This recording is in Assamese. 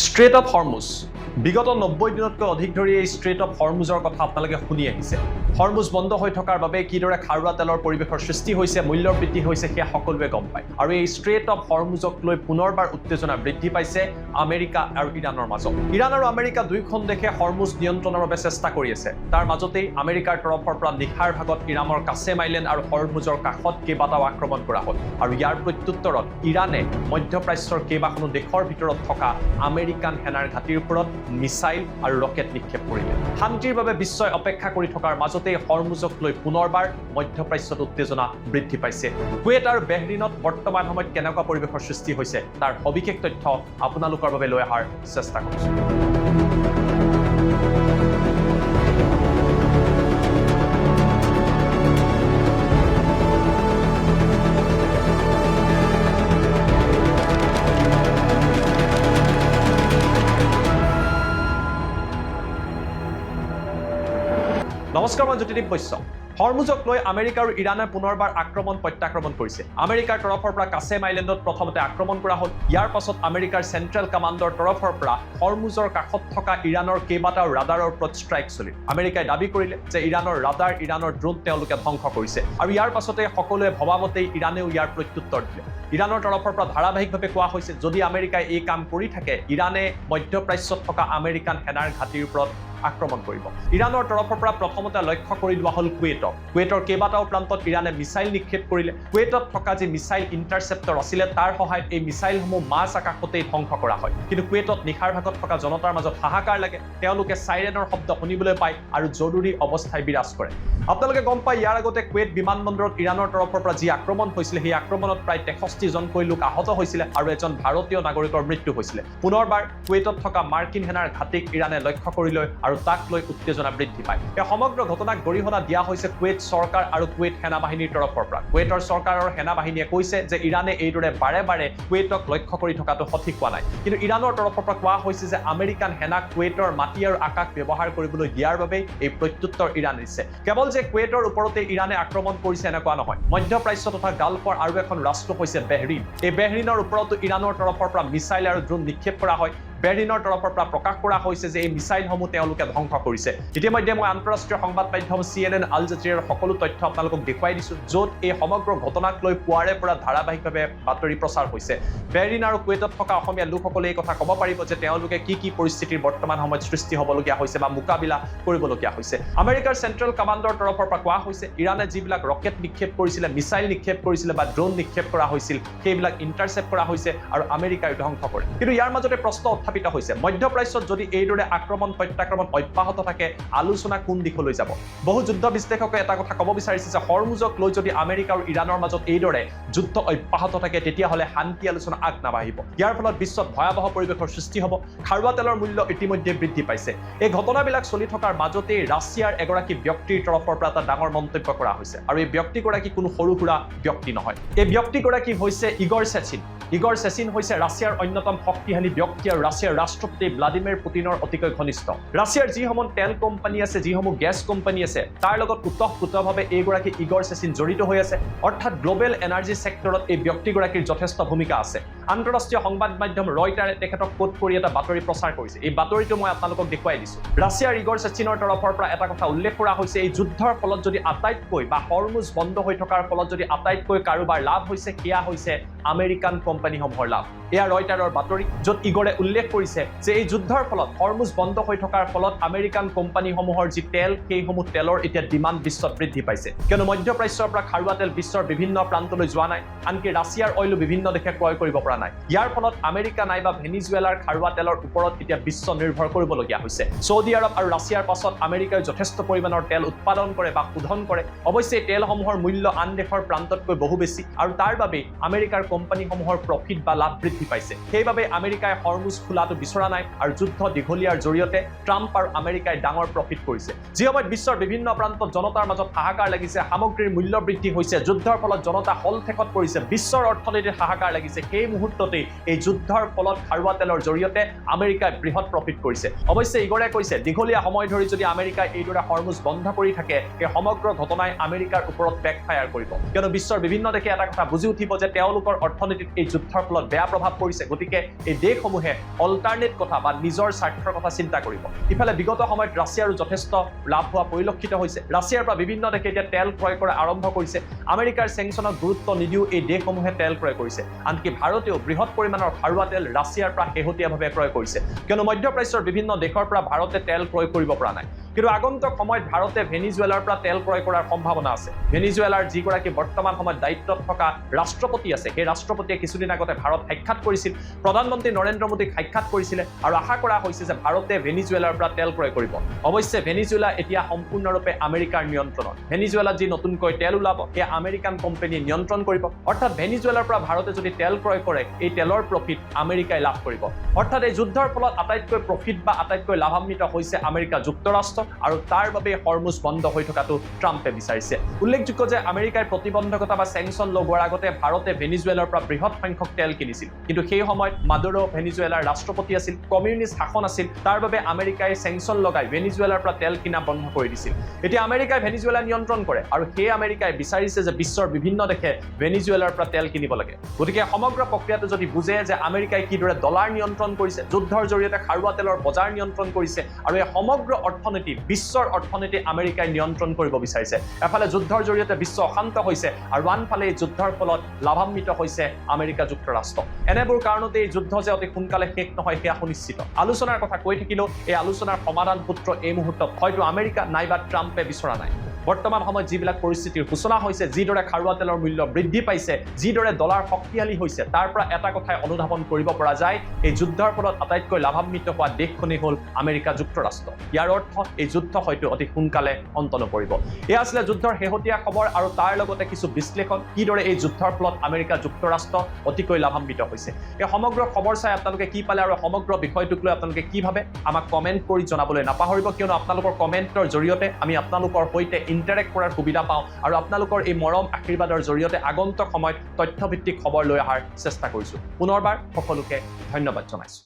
ষ্ট্ৰেট অফ হৰমুজ বিগত 90 দিনতকৈ অধিক ধৰি এই ষ্ট্ৰেট অফ হৰমুজৰ কথা আপোনালোকে শুনি আহিছে। হৰমুজ বন্ধ হৈ থকাৰ বাবে কিদৰে খাৰুৱা তেলৰ পৰিৱেশৰ সৃষ্টি হৈছে, মূল্য বৃদ্ধি হৈছে সেয়া সকলোৱে গম পায়। আৰু এই ষ্ট্ৰেট অফ হৰমুজক লৈ পুনৰবাৰ উত্তেজনা বৃদ্ধি পাইছে আমেৰিকা আৰু ইৰাণৰ মাজত। ইৰাণ আৰু আমেৰিকা দুয়োখন দেশে হৰমুজ নিয়ন্ত্ৰণৰ বাবে চেষ্টা কৰি আছে। তাৰ মাজতেই আমেৰিকাৰ তৰফৰ পৰা নিশাৰ ভাগত ইৰাণৰ কাছেম আইলেণ্ড আৰু হৰমুজৰ কাষত কেইবাটাও আক্ৰমণ কৰা হ'ল। আৰু ইয়াৰ প্ৰত্যুত্তৰত ইৰাণে মধ্যপ্ৰাচ্যৰ কেইবাখনো দেশৰ ভিতৰত থকা আমেৰিকান সেনাৰ ঘাটিৰ ওপৰত মিছাইল আৰু ৰকেট নিক্ষেপ কৰিলে। শান্তিৰ বাবে বিশ্বই অপেক্ষা কৰি থকাৰ মাজতেই হৰমুজক লৈ পুনৰবাৰ মধ্যপ্ৰাচ্যত উত্তেজনা বৃদ্ধি পাইছে। কুৱেট আৰু বেহৰিনত বৰ্তমান সময়ত কেনেকুৱা পৰিৱেশৰ সৃষ্টি হৈছে তাৰ সবিশেষ তথ্য আপোনালোকৰ বাবে লৈ অহাৰ চেষ্টা কৰিছোঁ। নমস্কাৰ, মই জ্যোতিদীপ বৈশ্য। হৰমুজক লৈ আমেৰিকা আৰু ইৰাণে পুনৰবাৰ প্ৰত্যাক্ৰমণ কৰিছে। আমেৰিকাৰ তৰফৰ পৰা কাছেম আইলেণ্ডত প্ৰথমতে আক্ৰমণ কৰা হ'ল। ইয়াৰ পাছত আমেৰিকাৰ চেণ্ট্ৰেল কামাণ্ডৰ তৰফৰ পৰা হৰমুজৰ কাষত থকা ইৰাণৰ কেইবাটাও ৰাডাৰৰ ওপৰত ষ্ট্ৰাইক চলিল। আমেৰিকাই দাবী কৰিলে যে ইৰাণৰ ৰাডাৰ, ইৰাণৰ ড্ৰোন তেওঁলোকে ধ্বংস কৰিছে। আৰু ইয়াৰ পাছতে সকলোৱে ভবামতেই ইৰাণেও ইয়াৰ প্ৰত্যুত্তৰ দিলে। ইৰাণৰ তৰফৰ পৰা ধাৰাবাহিকভাৱে কোৱা হৈছে, যদি আমেৰিকাই এই কাম কৰি থাকে, ইৰাণে মধ্যপ্ৰাচ্যত থকা আমেৰিকান সেনাৰ ঘাটিৰ ওপৰত আক্ৰমণ কৰিব। ইৰাণৰ তৰফৰ পৰা প্ৰথমতে লক্ষ্য কৰি লোৱা হ'ল কুৱেটৰ কেইবাটাও প্ৰান্তত ইৰাণে মিছাইল নিক্ষেপ কৰিলে। কুৱেটত থকা যি মিছাইল ইণ্টাৰচেপ্টৰ আছিলে তাৰ সহায়ত এই মিছাইলসমূহ মাজ আকাশতেই ধ্বংস কৰা হয়। কিন্তু কুৱেটত নিশাৰ ভাগত থকা জনতাৰ মাজত হাহাকাৰ লাগে। তেওঁলোকে চাইৰেনৰ শব্দ শুনিবলৈ পায় আৰু জৰুৰী অৱস্থাই বিৰাজ কৰে। আপোনালোকে গম পায়, ইয়াৰ আগতে কুৱেট বিমানবন্দৰত ইৰাণৰ তৰফৰ পৰা যি আক্ৰমণ হৈছিলে, সেই আক্ৰমণত প্ৰায় 63 জনকৈ লোক আহত হৈছিলে আৰু এজন ভাৰতীয় নাগৰিকৰ মৃত্যু হৈছিলে। পুনৰবাৰ কুৱেটত থকা মাৰ্কিন সেনাৰ ঘাটিক ইৰাণে লক্ষ্য কৰি লৈ আৰু তাক লৈ উত্তেজনা বৃদ্ধি পায়। এই সমগ্ৰ ঘটনাক গৰিহণা দিয়া হৈছে কুৱেট চৰকাৰ আৰু কুৱেট সেনাবাহিনীৰ তৰফৰ পৰা। কুৱেটৰ চৰকাৰৰ সেনাবাহিনীয়ে কৈছে যে ইৰাণে এইদৰে বাৰে বাৰে কুৱেটক লক্ষ্য কৰি থকাটো সঠিক হোৱা নাই। কিন্তু ইৰাণৰ তৰফৰ পৰা কোৱা হৈছে যে আমেৰিকান সেনাক কুৱেটৰ মাটি আৰু আকাশ ব্যৱহাৰ কৰিবলৈ দিয়াৰ বাবেই এই প্ৰত্যুত্তৰ ইৰাণে দিছে। কেৱল যে কুৱেটৰ ওপৰতে ইৰাণে আক্ৰমণ কৰিছে এনেকুৱা নহয়। মধ্যপ্ৰাচ্য তথা গাল্ফৰ আৰু এখন ৰাষ্ট্ৰ হৈছে বেহৰিন। এই বেহৰিনৰ ওপৰতো ইৰাণৰ তৰফৰ পৰা মিছাইল আৰু ড্ৰোন নিক্ষেপ কৰা হয়। বেহৰিনৰ তৰফৰ পৰা প্ৰকাশ কৰা হৈছে যে এই মিছাইলসমূহ তেওঁলোকে ধ্বংস কৰিছে। ইতিমধ্যে মই আন্তঃৰাষ্ট্ৰীয় সংবাদ মাধ্যম CNN, আল জাজিৰাৰ সকলো তথ্য আপোনালোকক দেখুৱাই দিছোঁ, য'ত এই সমগ্ৰ ঘটনাক লৈ পুৱাৰে পৰা ধাৰাবাহিকভাৱে বাতৰি প্ৰচাৰ হৈছে। বেহৰিন আৰু কুৱেটত থকা অসমীয়া লোকসকলে এই কথা ক'ব পাৰিব যে তেওঁলোকে কি কি পৰিস্থিতিৰ বৰ্তমান সময়ত সৃষ্টি হ'বলগীয়া হৈছে বা মোকাবিলা কৰিবলগীয়া হৈছে। আমেৰিকাৰ চেণ্ট্ৰেল কামাণ্ডৰ তৰফৰ পৰা কোৱা হৈছে, ইৰাণে যিবিলাক ৰকেট নিক্ষেপ কৰিছিলে, মিছাইল নিক্ষেপ কৰিছিলে বা ড্ৰোন নিক্ষেপ কৰা হৈছিল, সেইবিলাক ইণ্টাৰচেপ্ট কৰা হৈছে আৰু আমেৰিকাই ধ্বংস কৰে। কিন্তু ইয়াৰ মাজতে প্ৰশ্ন উত্থাপিত হৈছে, মধ্যপ্ৰাচ্যত যদি এইদৰে আক্ৰমণ প্ৰত্যাক্ৰমণ অব্যাহত থাকে, আলোচনা কোন দিশলৈ যাব? বহু যুদ্ধ বিশ্লেষকে এটা কথা ক'ব বিচাৰিছে যে হৰমুজক লৈ যদি আমেৰিকা আৰু ইৰাণৰ মাজত এইদৰে যুদ্ধ অব্যাহত থাকে, তেতিয়াহ'লে শান্তি আলোচনা আগ নাবাঢ়িব। ইয়াৰ ফলত বিশ্বত ভয়াৱহ পৰিৱেশৰ সৃষ্টি হ'ব। খাৰুৱা তেলৰ মূল্য ইতিমধ্যে বৃদ্ধি পাইছে। এই ঘটনাবিলাক চলি থকাৰ মাজতেই ৰাছিয়াৰ এগৰাকী ব্যক্তিৰ তৰফৰ পৰা এটা ডাঙৰ মন্তব্য কৰা হৈছে। আৰু এই ব্যক্তিগৰাকী কোনো সৰু সুৰা ব্যক্তি নহয়। এই ব্যক্তিগৰাকী হৈছে ইগৰ চেচিন। ইগৰ চেচিন হৈছে ৰাছিয়াৰ অন্যতম শক্তিশালী ব্যক্তি আৰু ৰাছিয়াৰ ৰাষ্ট্ৰপতি ভ্লাদিমিৰ পুটিনৰ অতিকৈ ঘনিষ্ঠ। ৰাছিয়াৰ যিসমূহ তেল কোম্পানী আছে, যিসমূহ গেছ কোম্পানী আছে, তাৰ লগত ওতঃপ্ৰোতভাৱে এইগৰাকী ইগৰ চেচিন জড়িত হৈ আছে। অৰ্থাৎ গ্ল'বেল এনাৰ্জি ছেক্টৰত এই ব্যক্তিগৰাকীৰ যথেষ্ট ভূমিকা আছে। আন্তঃৰাষ্ট্ৰীয় সংবাদ মাধ্যম ৰয়টাৰে তেখেতক কোট কৰি এটা বাতৰি প্ৰচাৰ কৰিছে। এই বাতৰিটো মই আপোনালোকক দেখুৱাই দিছোঁ। ৰাছিয়াৰ ইগৰ চেচিনৰ তৰফৰ পৰা এটা কথা উল্লেখ কৰা হৈছে, এই যুদ্ধৰ ফলত যদি আটাইতকৈ বা হৰমুজ বন্ধ হৈ থকাৰ ফলত যদি আটাইতকৈ কাৰোবাৰ লাভ হৈছে, সেয়া হৈছে আমেৰিকান কোম্পানীসমূহৰ লাভ। এয়া ৰয়টাৰৰ বাতৰি, য'ত ইগৰে উল্লেখ কৰিছে যে এই যুদ্ধৰ ফলত, হৰমুজ বন্ধ হৈ থকাৰ ফলত আমেৰিকান কোম্পানীসমূহৰ যি তেল, সেইসমূহ তেলৰ এতিয়া ডিমাণ্ড বিশ্বত বৃদ্ধি পাইছে। কিয়নো মধ্যপ্ৰাচ্যৰ পৰা খাৰুৱা তেল বিশ্বৰ বিভিন্ন প্ৰান্তলৈ যোৱা নাই, আনকি ৰাছিয়াৰ অইলো বিভিন্ন দেশে ক্ৰয় কৰিব পৰা নাই। ইয়াৰ ফলত আমেৰিকা নাইবা ভেনিজুৱেলাৰ খাৰুৱা তেলৰ ওপৰত এতিয়া বিশ্ব নিৰ্ভৰ কৰিবলগীয়া হৈছে। ছৌদি আৰৱ আৰু ৰাছিয়াৰ পাছত আমেৰিকাই যথেষ্ট পৰিমাণৰ তেল উৎপাদন কৰে বা শোধন কৰে। অৱশ্যে তেলসমূহৰ মূল্য আন দেশৰ প্ৰান্ততকৈ বহু বেছি আৰু তাৰ বাবেই আমেৰিকাৰ কোম্পানীসমূহৰ প্ৰফিট বা লাভ বৃদ্ধি পাইছে। সেইবাবে আমেৰিকাই হৰমুজ খোলাটো বিচৰা নাই আৰু যুদ্ধ দীঘলীয়াৰ জৰিয়তে ট্ৰাম্প আৰু আমেৰিকাই ডাঙৰ প্ৰফিট কৰিছে। যি সময়ত বিশ্বৰ বিভিন্ন প্ৰান্তত জনতাৰ মাজত হাহাকাৰ লাগিছে, সামগ্ৰীৰ মূল্য বৃদ্ধি হৈছে, যুদ্ধৰ ফলত জনতা হলঠেকত পৰিছে, বিশ্বৰ অৰ্থনীতিত হাহাকাৰ লাগিছে, সেই মুহূৰ্ততেই এই যুদ্ধৰ ফলত খাৰুৱা তেলৰ জৰিয়তে আমেৰিকাই বৃহৎ প্ৰফিট কৰিছে। অৱশ্যে ইগৰে কৈছে, দীঘলীয়া সময় ধৰি যদি আমেৰিকাই এইদৰে হৰমুজ বন্ধ কৰি থাকে, এই সমগ্ৰ ঘটনাই আমেৰিকাৰ ওপৰত বেকফায়াৰ কৰিব। কিয়নো বিশ্বৰ বিভিন্ন দেশে এটা কথা বুজি উঠিব যে তেওঁলোকৰ অৰ্থনীতিত এই যুদ্ধৰ ফলত বেয়া প্ৰভাৱ পৰিছে গতিকে এই দেশসমূহে অল্টাৰনেট কথা বা নিজৰ স্বাৰ্থৰ কথা চিন্তা কৰিব ইফালে বিগত সময়ত ৰাছিয়াৰো যথেষ্ট লাভ হোৱা পৰিলক্ষিত হৈছে ৰাছিয়াৰ পৰা বিভিন্ন দেশে এতিয়া তেল ক্ৰয় কৰা আৰম্ভ কৰিছে আমেৰিকাৰ চেংচনত গুৰুত্ব নিদিও এই দেশসমূহে তেল ক্ৰয় কৰিছে আনকি ভাৰতেও বৃহৎ পৰিমাণৰ খাৰুৱা তেল ৰাছিয়াৰ পৰা শেহতীয়াভাৱে ক্ৰয় কৰিছে কিয়নো মধ্যপ্ৰাচ্যৰ বিভিন্ন দেশৰ পৰা ভাৰতে তেল ক্ৰয় কৰিব পৰা নাই কিন্তু আগন্তুক সময়ত ভাৰতে ভেনিজুৱেলাৰ পৰা তেল ক্ৰয় কৰাৰ সম্ভাৱনা আছে ভেনিজুৱেলাৰ যিগৰাকী বৰ্তমান সময়ত দায়িত্বত থকা ৰাষ্ট্ৰপতি আছে সেই ৰাষ্ট্ৰপতিয়ে কিছুদিন আগতে ভাৰত সাক্ষাৎ কৰিছিল প্ৰধানমন্ত্ৰী নৰেন্দ্ৰ মোদীক সাক্ষাৎ কৰিছিলে আৰু আশা কৰা হৈছে যে ভাৰতে ভেনিজুৱেলাৰ পৰা তেল ক্ৰয় কৰিব অৱশ্যে ভেনিজুৱেলা এতিয়া সম্পূৰ্ণৰূপে আমেৰিকাৰ নিয়ন্ত্ৰণত ভেনিজুৱেলাত যি নতুনকৈ তেল ওলাব সেই আমেৰিকান কোম্পানীয়ে নিয়ন্ত্ৰণ কৰিব অৰ্থাৎ ভেনিজুৱেলাৰ পৰা ভাৰতে যদি তেল ক্ৰয় কৰে এই তেলৰ প্ৰফিট আমেৰিকাই লাভ কৰিব অৰ্থাৎ এই যুদ্ধৰ ফলত আটাইতকৈ প্ৰফিট বা আটাইতকৈ লাভান্বিত হৈছে আমেৰিকা যুক্তৰাষ্ট্ৰ আৰু তাৰ বাবে হৰমুজ বন্ধ হৈ থকাটো ট্ৰাম্পে বিচাৰিছে উল্লেখযোগ্য যে আমেৰিকাই প্ৰতিবন্ধকতা বা চেংচন লগোৱাৰ আগতে ভাৰতে ভেনিজুৱেলাৰ পৰা বৃহৎ সংখ্যক তেল কিনিছিল কিন্তু সেই সময়ত মাদুৰো ভেনিজুৱেলাৰ ৰাষ্ট্ৰপতি আছিল কমিউনিষ্ট শাসন আছিল তাৰ বাবে আমেৰিকাই চেংচন লগাই ভেনিজুৱেলাৰ পৰা তেল কিনা বন্ধ কৰি দিছিল এতিয়া আমেৰিকাই ভেনিজুৱেলা নিয়ন্ত্ৰণ কৰে আৰু সেই আমেৰিকাই বিচাৰিছে যে বিশ্বৰ বিভিন্ন দেশে ভেনিজুৱেলাৰ পৰা তেল কিনিব লাগে গতিকে সমগ্ৰ প্ৰক্ৰিয়াটো যদি বুজে যে আমেৰিকাই কিদৰে ডলাৰ নিয়ন্ত্ৰণ কৰিছে যুদ্ধৰ জৰিয়তে খাৰুৱা তেলৰ বজাৰ নিয়ন্ত্ৰণ কৰিছে আৰু এই সমগ্ৰ অৰ্থনীতি বিশ্বৰ অৰ্থনীতি আমেৰিকাই নিয়ন্ত্ৰণ কৰিব বিচাৰিছে এফালে যুদ্ধৰ জৰিয়তে বিশ্ব অশান্ত হৈছে আৰু আনফালে এই যুদ্ধৰ ফলত লাভান্বিত হৈছে আমেৰিকা যুক্তৰাষ্ট্ৰ এনেবোৰ কাৰণতে এই যুদ্ধ যে অতি সোনকালে শেষ নহয় সেয়া সুনিশ্চিত আলোচনাৰ কথা কৈ থাকিলেও এই আলোচনাৰ সমাধান সূত্ৰ এই মুহূৰ্তত হয়তো আমেৰিকা নাইবা ট্ৰাম্পে বিচৰা নাই বৰ্তমান সময়ত যিবিলাক পৰিস্থিতিৰ সূচনা হৈছে যিদৰে খাৰুৱা তেলৰ মূল্য বৃদ্ধি পাইছে যিদৰে ডলাৰ শক্তিশালী হৈছে তাৰ পৰা এটা কথাই অনুধাৱন কৰিব পৰা যায় এই যুদ্ধৰ ফলত আটাইতকৈ লাভান্বিত হোৱা দেশখনেই হ'ল আমেৰিকা যুক্তৰাষ্ট্ৰ ইয়াৰ অৰ্থ এই যুদ্ধ হয়তো অতি সোনকালে অন্ত নপৰিব এয়া আছিলে যুদ্ধৰ শেহতীয়া খবৰ আৰু তাৰ লগতে কিছু বিশ্লেষণ কিদৰে এই যুদ্ধৰ ফলত আমেৰিকা যুক্তৰাষ্ট্ৰ অতিকৈ লাভান্বিত হৈছে এই সমগ্ৰ খবৰ চাই আপোনালোকে কি পালে আৰু সমগ্ৰ বিষয়টোক লৈ আপোনালোকে কি ভাবে আমাক কমেন্ট কৰি জনাবলৈ নাপাহৰিব কিয়নো আপোনালোকৰ কমেন্টৰ জৰিয়তে আমি আপোনালোকৰ সৈতে ইন্টাৰেক্ট কৰাৰ সুবিধা পাওঁ আৰু আপোনালোকৰ এই মৰম আশীৰ্বাদৰ জৰিয়তে আগন্তুক সময়ত তথ্যভিত্তিক খবৰ লৈ অহাৰ চেষ্টা কৰিছো পুনৰবাৰ সকলোকে ধন্যবাদ জনাইছো